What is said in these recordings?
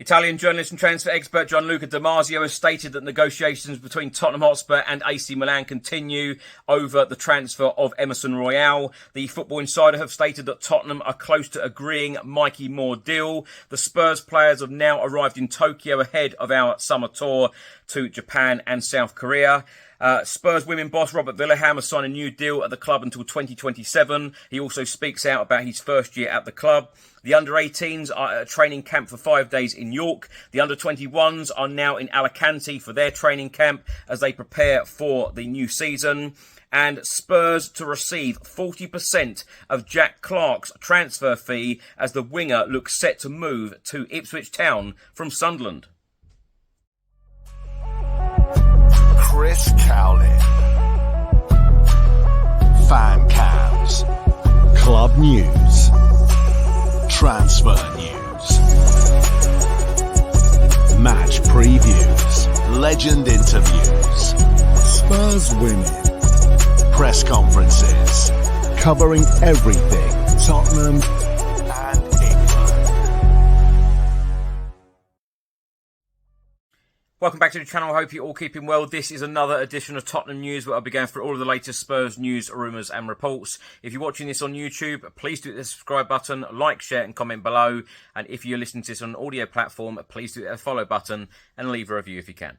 Italian journalist and transfer expert Gianluca Di Marzio has stated that negotiations between Tottenham Hotspur and AC Milan continue over the transfer of Emerson Royal. The Football Insider have stated that Tottenham are close to agreeing Mikey Moore deal. The Spurs players have now arrived in Tokyo ahead of our summer tour to Japan and South Korea. Spurs women boss Robert Vilahamn has signed a new deal at the club until 2027. He also speaks out about his first year at the club. The under-18s are at a training camp for 5 days in York. The under-21s are now in Alicante for their training camp as they prepare for the new season. And Spurs to receive 40% of Jack Clarke's transfer fee as the winger looks set to move to Ipswich Town from Sunderland. Chris Cowlin. Fan cams. Club news. Transfer news. Match previews. Legend interviews. Spurs women. Press conferences. Covering everything Tottenham and England. Welcome back to the channel. I hope you're all keeping well. This is another edition of Tottenham News where I'll be going through all of the latest Spurs news, rumours and reports. If you're watching this on YouTube, please do hit the subscribe button, like, share and comment below. And if you're listening to this on an audio platform, please do hit the follow button and leave a review if you can.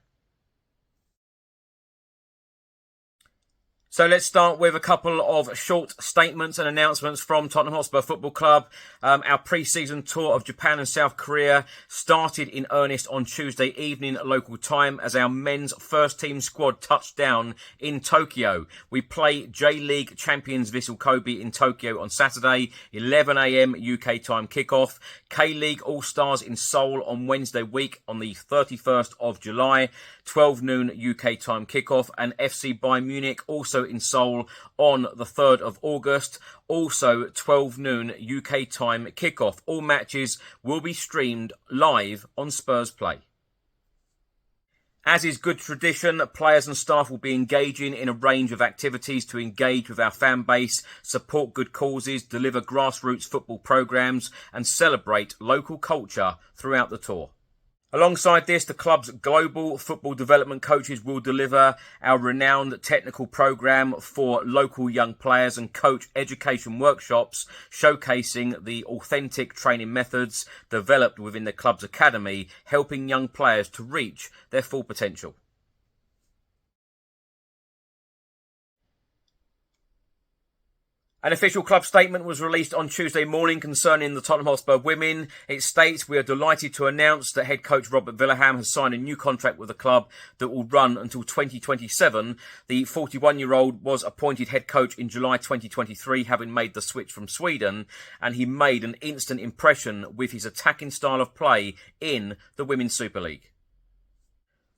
So let's start with a couple of short statements and announcements from Tottenham Hotspur Football Club. Our pre-season tour of Japan and South Korea started in earnest on Tuesday evening local time as our men's first team squad touched down in Tokyo. We play J-League champions Vissel Kobe in Tokyo on Saturday, 11 a.m. UK time kickoff. K-League All-Stars in Seoul on Wednesday week on the 31st of July, 12 noon UK time kickoff. And FC Bayern Munich also in Seoul on the 3rd of August, also 12 noon UK time kickoff. All matches will be streamed live on Spurs Play. As is good tradition, players and staff will be engaging in a range of activities to engage with our fan base, support good causes, deliver grassroots football programmes and celebrate local culture throughout the tour. Alongside this, the club's global football development coaches will deliver our renowned technical programme for local young players and coach education workshops showcasing the authentic training methods developed within the club's academy, helping young players to reach their full potential. An official club statement was released on Tuesday morning concerning the Tottenham Hotspur women. It states, "We are delighted to announce that head coach Robert Vilahamn has signed a new contract with the club that will run until 2027. The 41-year-old was appointed head coach in July 2023, having made the switch from Sweden, and he made an instant impression with his attacking style of play in the Women's Super League."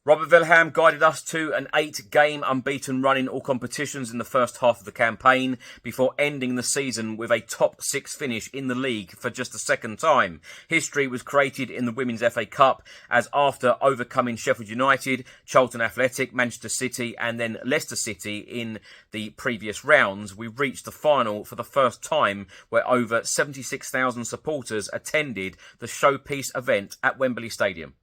Robert Vilahamn guided us to an 8-game unbeaten run in all competitions in the first half of the campaign before ending the season with a top 6 finish in the league for just the second time. History was created in the Women's FA Cup as after overcoming Sheffield United, Charlton Athletic, Manchester City and then Leicester City in the previous rounds, we reached the final for the first time where over 76,000 supporters attended the showpiece event at Wembley Stadium.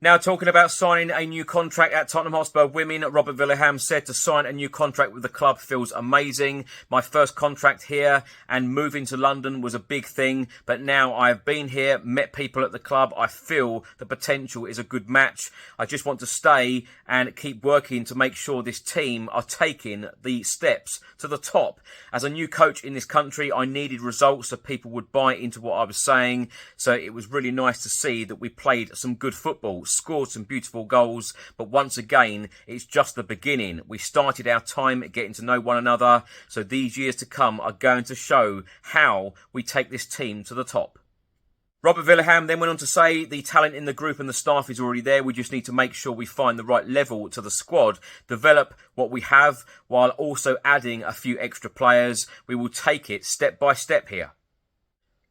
Now, talking about signing a new contract at Tottenham Hotspur Women, Robert Vilahamn said to sign a new contract with the club feels amazing. My first contract here and moving to London was a big thing, but now I have been here, met people at the club. I feel the potential is a good match. I just want to stay and keep working to make sure this team are taking the steps to the top. As a new coach in this country, I needed results so people would buy into what I was saying. So it was really nice to see that we played some good football, scored some beautiful goals, but once again, it's just the beginning. We started our time getting to know one another, so these years to come are going to show how we take this team to the top. Robert Vilahamn then went on to say, the talent in the group and the staff is already there. We just need to make sure we find the right level to the squad, develop what we have, while also adding a few extra players. We will take it step by step here.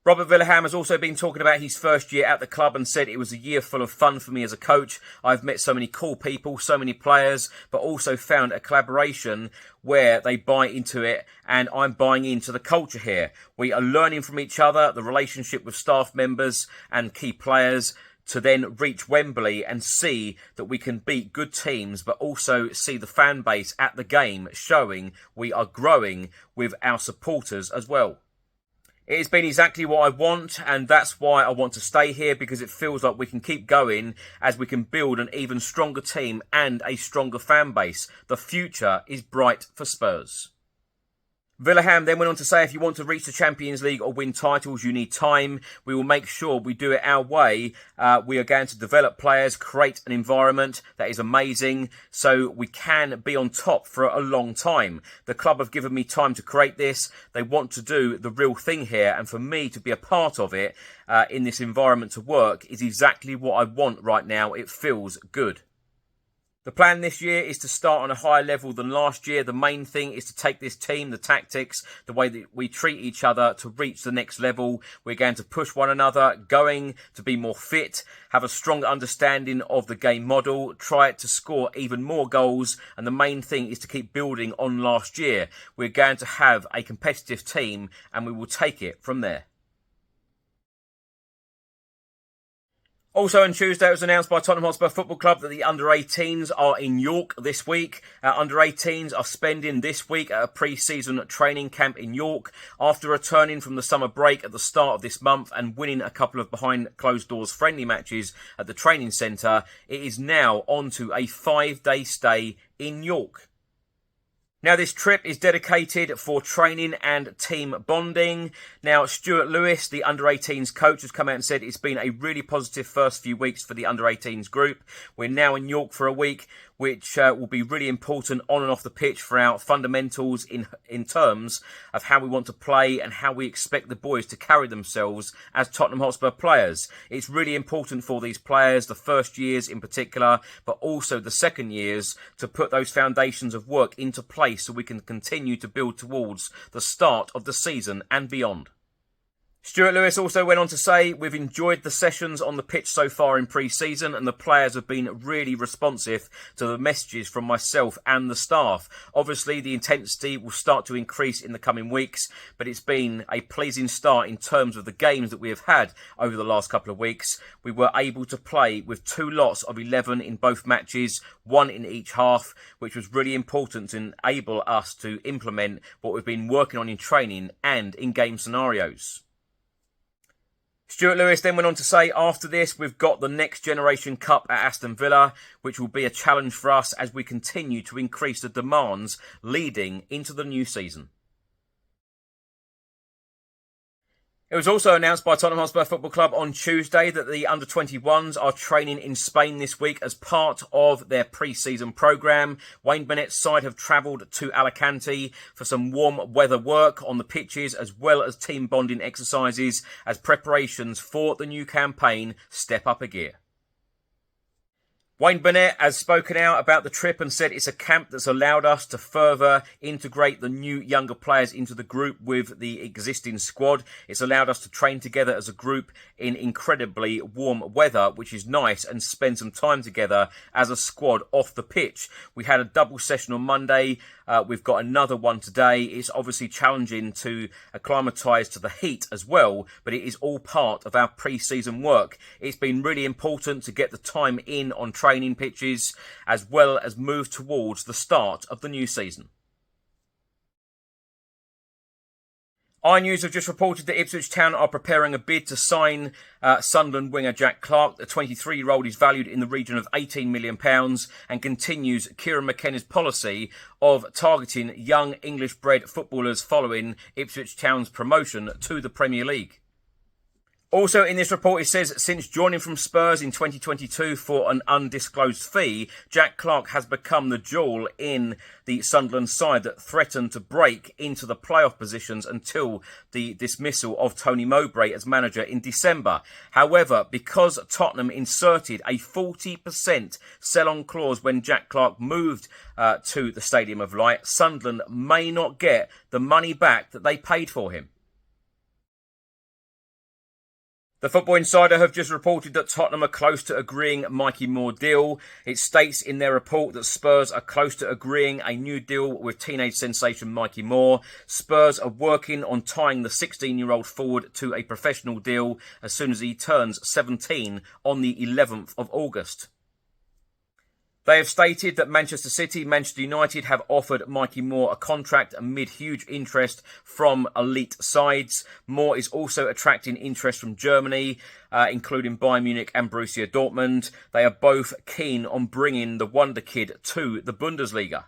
Robert Vilahamn has also been talking about his first year at the club and said it was a year full of fun for me as a coach. I've met so many cool people, so many players, but also found a collaboration where they buy into it and I'm buying into the culture here. We are learning from each other, the relationship with staff members and key players, to then reach Wembley and see that we can beat good teams, but also see the fan base at the game showing we are growing with our supporters as well. It has been exactly what I want, and that's why I want to stay here, because it feels like we can keep going as we can build an even stronger team and a stronger fan base. The future is bright for Spurs. Vilahamn then went on to say, if you want to reach the Champions League or win titles, you need time. We will make sure we do it our way. We are going to develop players, create an environment that is amazing so we can be on top for a long time. The club have given me time to create this. They want to do the real thing here. And for me to be a part of it in this environment to work is exactly what I want right now. It feels good. The plan this year is to start on a higher level than last year. The main thing is to take this team, the tactics, the way that we treat each other to reach the next level. We're going to push one another, going to be more fit, have a stronger understanding of the game model, try to score even more goals. And the main thing is to keep building on last year. We're going to have a competitive team and we will take it from there. Also on Tuesday, it was announced by Tottenham Hotspur Football Club that the under-18s are in York this week. Under-18s are spending this week at a pre-season training camp in York after returning from the summer break at the start of this month and winning a couple of behind-closed-doors friendly matches at the training centre. It is now on to a 5-day stay in York. Now, this trip is dedicated for training and team bonding. Now, Stuart Lewis, the under-18s coach, has come out and said it's been a really positive first few weeks for the under-18s group. We're now in York for a week, which will be really important on and off the pitch for our fundamentals in terms of how we want to play and how we expect the boys to carry themselves as Tottenham Hotspur players. It's really important for these players, the first years in particular, but also the second years, to put those foundations of work into place so we can continue to build towards the start of the season and beyond. Stuart Lewis also went on to say, we've enjoyed the sessions on the pitch so far in pre-season and the players have been really responsive to the messages from myself and the staff. Obviously, the intensity will start to increase in the coming weeks, but it's been a pleasing start in terms of the games that we have had over the last couple of weeks. We were able to play with 2 lots of 11 in both matches, 1 in each half, which was really important to enable us to implement what we've been working on in training and in game scenarios. Stuart Lewis then went on to say, after this, we've got the Next Generation Cup at Aston Villa, which will be a challenge for us as we continue to increase the demands leading into the new season. It was also announced by Tottenham Hotspur Football Club on Tuesday that the under-21s are training in Spain this week as part of their pre-season programme. Wayne Bennett's side have travelled to Alicante for some warm weather work on the pitches as well as team bonding exercises as preparations for the new campaign step up a gear. Wayne Bennett has spoken out about the trip and said it's a camp that's allowed us to further integrate the new younger players into the group with the existing squad. It's allowed us to train together as a group in incredibly warm weather, which is nice, and spend some time together as a squad off the pitch. We had a double session on Monday. We've got another one today. It's obviously challenging to acclimatise to the heat as well, but it is all part of our pre-season work. It's been really important to get the time in on training pitches as well as move towards the start of the new season. iNews have just reported that Ipswich Town are preparing a bid to sign Sunderland winger Jack Clarke. The 23-year-old is valued in the region of £18 million and continues Kieran McKenna's policy of targeting young English-bred footballers following Ipswich Town's promotion to the Premier League. Also in this report, it says, since joining from Spurs in 2022 for an undisclosed fee, Jack Clarke has become the jewel in the Sunderland side that threatened to break into the playoff positions until the dismissal of Tony Mowbray as manager in December. However, because Tottenham inserted a 40% sell-on clause when Jack Clarke moved to the Stadium of Light, Sunderland may not get the money back that they paid for him. The Football Insider have just reported that Tottenham are close to agreeing Mikey Moore deal. It states in their report that Spurs are close to agreeing a new deal with teenage sensation Mikey Moore. Spurs are working on tying the 16-year-old forward to a professional deal as soon as he turns 17 on the 11th of August. They have stated that Manchester City, Manchester United have offered Mikey Moore a contract amid huge interest from elite sides. Moore is also attracting interest from Germany, including Bayern Munich and Borussia Dortmund. They are both keen on bringing the wonder kid to the Bundesliga.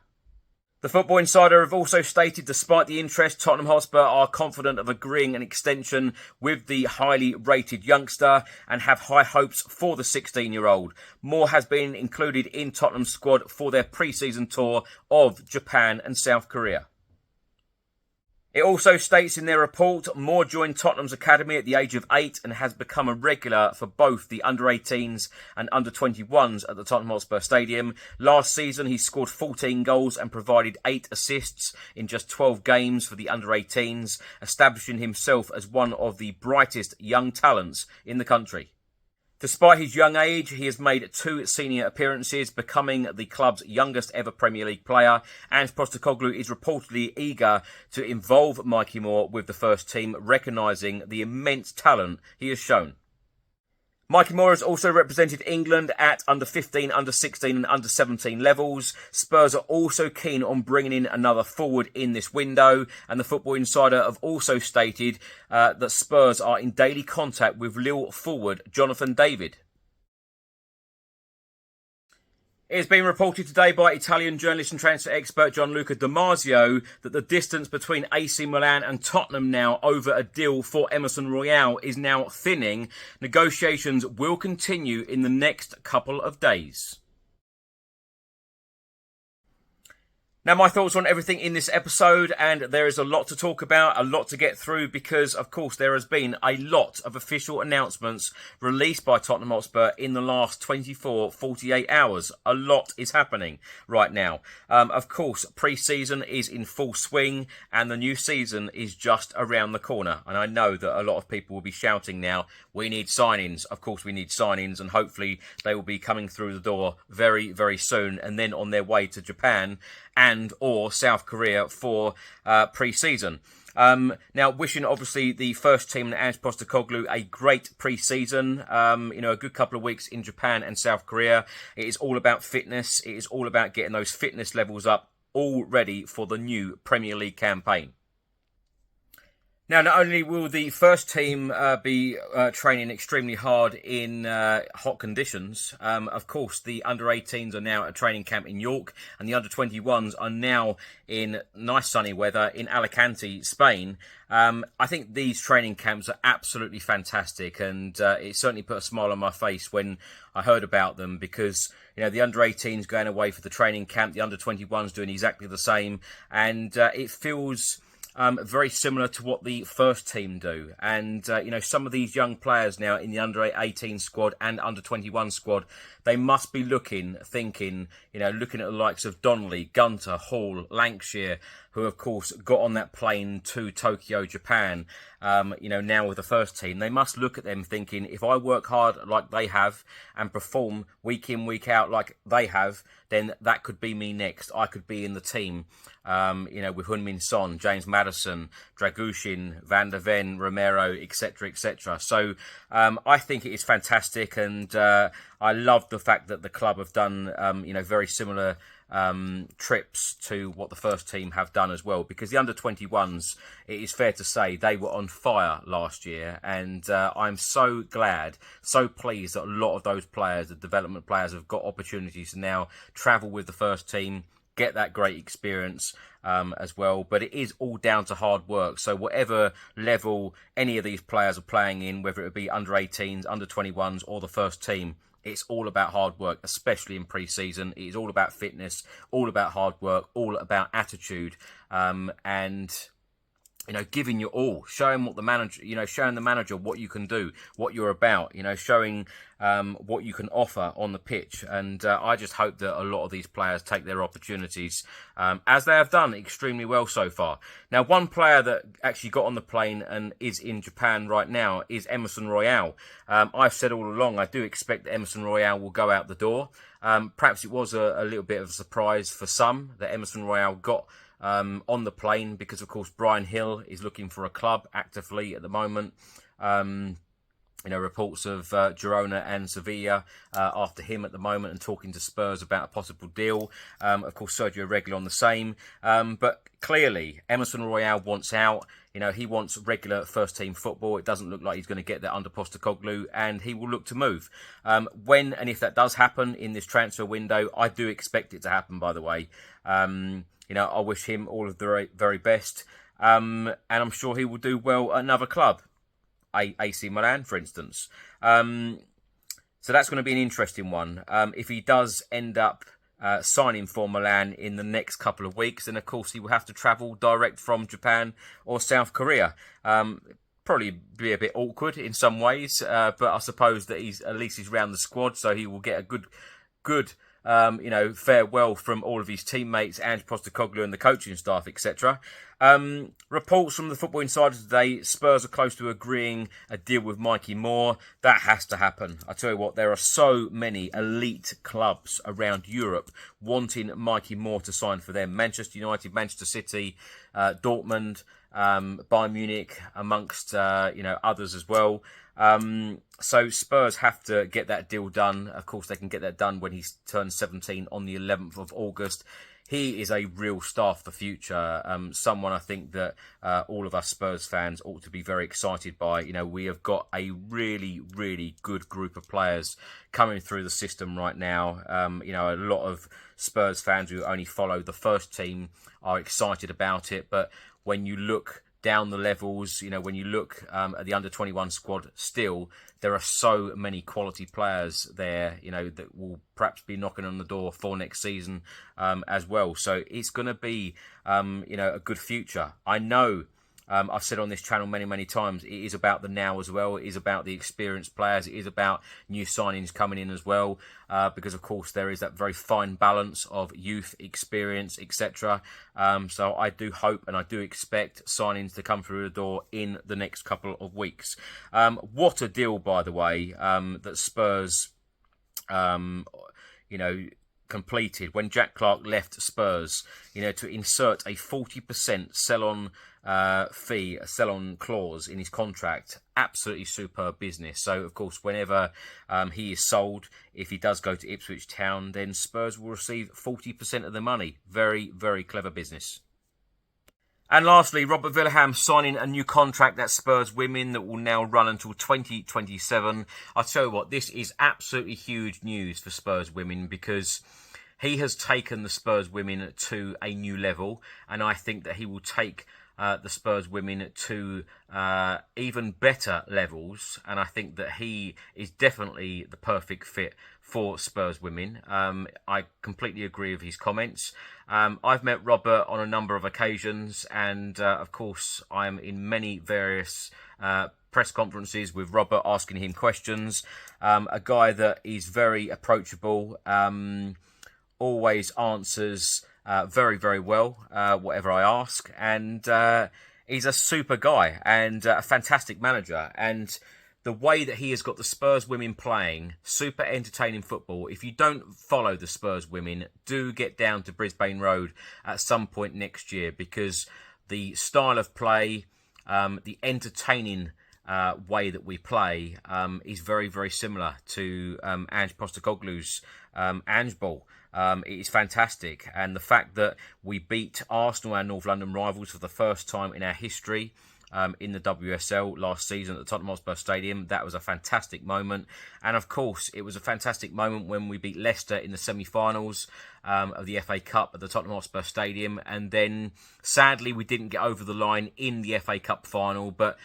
The Football Insider have also stated, despite the interest, Tottenham Hotspur are confident of agreeing an extension with the highly rated youngster and have high hopes for the 16-year-old. Moore has been included in Tottenham's squad for their pre-season tour of Japan and South Korea. It also states in their report, Moore joined Tottenham's academy at the age of 8 and has become a regular for both the under-18s and under-21s at the Tottenham Hotspur Stadium. Last season, he scored 14 goals and provided 8 assists in just 12 games for the under-18s, establishing himself as one of the brightest young talents in the country. Despite his young age, he has made 2 senior appearances, becoming the club's youngest ever Premier League player. And Postecoglou is reportedly eager to involve Mikey Moore with the first team, recognising the immense talent he has shown. Mikey Moore has also represented England at under 15, under 16 and under 17 levels. Spurs are also keen on bringing in another forward in this window. And the Football Insider have also stated that Spurs are in daily contact with Lille forward Jonathan David. It has been reported today by Italian journalist and transfer expert Gianluca Damasio that the distance between AC Milan and Tottenham now over a deal for Emerson Royal is now thinning. Negotiations will continue in the next couple of days. Now, my thoughts on everything in this episode, and there is a lot to talk about, a lot to get through, because, of course, there has been a lot of official announcements released by Tottenham Hotspur in the last 24, 48 hours. A lot is happening right now. Of course, pre-season is in full swing, and the new season is just around the corner. And I know that a lot of people will be shouting now, we need signings. Of course, we need signings, and hopefully they will be coming through the door very, very soon, and then on their way to Japan and or South Korea for pre-season. Now, wishing obviously the first team and Ange Postecoglou a great pre-season. A good couple of weeks in Japan and South Korea. It is all about fitness. It is all about getting those fitness levels up, all ready for the new Premier League campaign. Now, not only will the first team be training extremely hard in hot conditions, of course, the under-18s are now at a training camp in York, and the under-21s are now in nice sunny weather in Alicante, Spain. I think these training camps are absolutely fantastic, and it certainly put a smile on my face when I heard about them, because the under-18s going away for the training camp, the under-21s doing exactly the same, and it feels very similar to what the first team do. And, some of these young players now in the under-18 squad and under-21 squad, they must be looking at the likes of Donnelly, Gunter, Hall, Lancashire, who, of course, got on that plane to Tokyo, Japan, now with the first team. They must look at them thinking, if I work hard like they have and perform week in, week out like they have, then that could be me next. I could be in the team, with Heung-min Son, James Maddison, Dragushin, Van der Ven, Romero, etc., etc. So I think it is fantastic, and I love the fact that the club have done, very similar trips to what the first team have done as well, because the under-21s, it is fair to say, they were on fire last year, and I'm so glad, so pleased that a lot of those players, the development players, have got opportunities to now travel with the first team, get that great experience as well. But it is all down to hard work. So whatever level any of these players are playing in, whether it be under-18s, under-21s or the first team, it's all about hard work, especially in pre-season. It is all about fitness, all about hard work, all about attitude. And giving you all, showing what the manager, showing the manager what you can do, what you're about, showing what you can offer on the pitch. And I just hope that a lot of these players take their opportunities, as they have done extremely well so far. Now, one player that actually got on the plane and is in Japan right now is Emerson Royal. I've said all along, I do expect that Emerson Royal will go out the door. Perhaps it was a little bit of a surprise for some that Emerson Royal got on the plane, because of course Brian Hill is looking for a club actively at the moment. Reports of Girona and Sevilla after him at the moment, and talking to Spurs about a possible deal. Of course, Sergio Reguilón on the same. But clearly, Emerson Royal wants out. He wants regular first-team football. It doesn't look like he's going to get that under Postecoglou, and he will look to move. When and if that does happen in this transfer window, I do expect it to happen, by the way. I wish him all of the very, very best. And I'm sure he will do well at another club. AC Milan, for instance. So that's going to be an interesting one. If he does end up signing for Milan in the next couple of weeks, then of course he will have to travel direct from Japan or South Korea. Probably be a bit awkward in some ways, but I suppose that at least he's round the squad, so he will get a good farewell from all of his teammates, Ange Postecoglou and the coaching staff, etc. Reports from the Football Insider today, Spurs are close to agreeing a deal with Mikey Moore. That has to happen. I tell you what, there are so many elite clubs around Europe wanting Mikey Moore to sign for them. Manchester United, Manchester City, Dortmund, Bayern Munich, amongst others as well. So Spurs have to get that deal done. Of course, they can get that done when he turns 17 on the 11th of August. He is a real star for the future. Someone I think that all of us Spurs fans ought to be very excited by. We have got a really, really good group of players coming through the system right now. A lot of Spurs fans who only follow the first team are excited about it. But when you look down the levels, when you look at the under-21 squad, still there are so many quality players there, that will perhaps be knocking on the door for next season as well. So it's going to be, a good future. I know I've said on this channel many, many times, it is about the now as well. It is about the experienced players. It is about new signings coming in as well, because of course there is that very fine balance of youth, experience, etc. So I do hope and I do expect signings to come through the door in the next couple of weeks. What a deal, by the way, that Spurs, completed when Jack Clarke left Spurs, to insert a 40% sell-on fee, a sell-on clause in his contract. Absolutely superb business. So, of course, whenever he is sold, if he does go to Ipswich Town, then Spurs will receive 40% of the money. Very, very clever business. And lastly, Robert Vilahamn signing a new contract at Spurs Women that will now run until 2027. I tell you what, this is absolutely huge news for Spurs Women, because he has taken the Spurs Women to a new level, and I think that he will take the Spurs Women to even better levels, and I think that he is definitely the perfect fit for Spurs Women. I completely agree with his comments. I've met Robert on a number of occasions, and of course I'm in many various press conferences with Robert, asking him questions. A guy that is very approachable, always answers very, very well whatever I ask, and he's a super guy and a fantastic manager. And the way that he has got the Spurs Women playing, super entertaining football. If you don't follow the Spurs Women, do get down to Brisbane Road at some point next year, because the style of play, the entertaining way that we play is very, very similar to Ange Postecoglou's Ange Ball. It is fantastic, and the fact that we beat Arsenal, our North London rivals, for the first time in our history in the WSL last season at the Tottenham Hotspur Stadium, that was a fantastic moment. And of course, it was a fantastic moment when we beat Leicester in the semi-finals of the FA Cup at the Tottenham Hotspur Stadium, and then sadly we didn't get over the line in the FA Cup final. But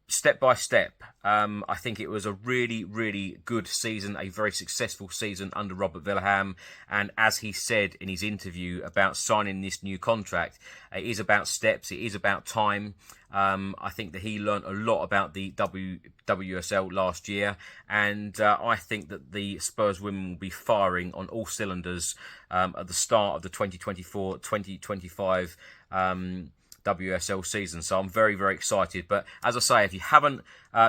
step by step, I think it was a really, really good season, a very successful season under Robert Vilahamn. And as he said in his interview about signing this new contract, it is about steps, it is about time. I think that he learnt a lot about the WSL last year, and I think that the Spurs women will be firing on all cylinders at the start of the 2024-2025 WSL season. So I'm very, very excited. But as I say, if you haven't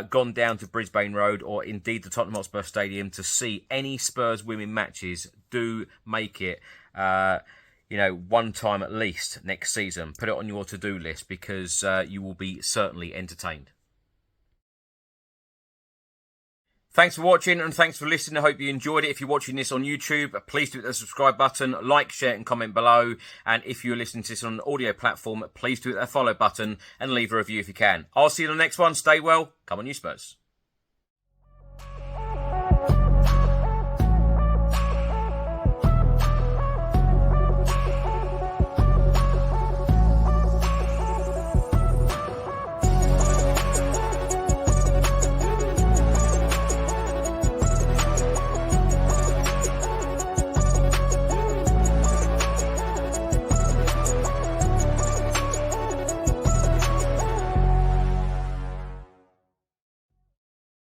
gone down to Brisbane Road or indeed the Tottenham Hotspur Stadium to see any Spurs women matches, do make it one time at least next season. Put it on your to-do list, because you will be certainly entertained. Thanks for watching and thanks for listening. I hope you enjoyed it. If you're watching this on YouTube, please do hit the subscribe button, like, share and comment below. And if you're listening to this on an audio platform, please do hit that follow button and leave a review if you can. I'll see you in the next one. Stay well. Come on, you Spurs.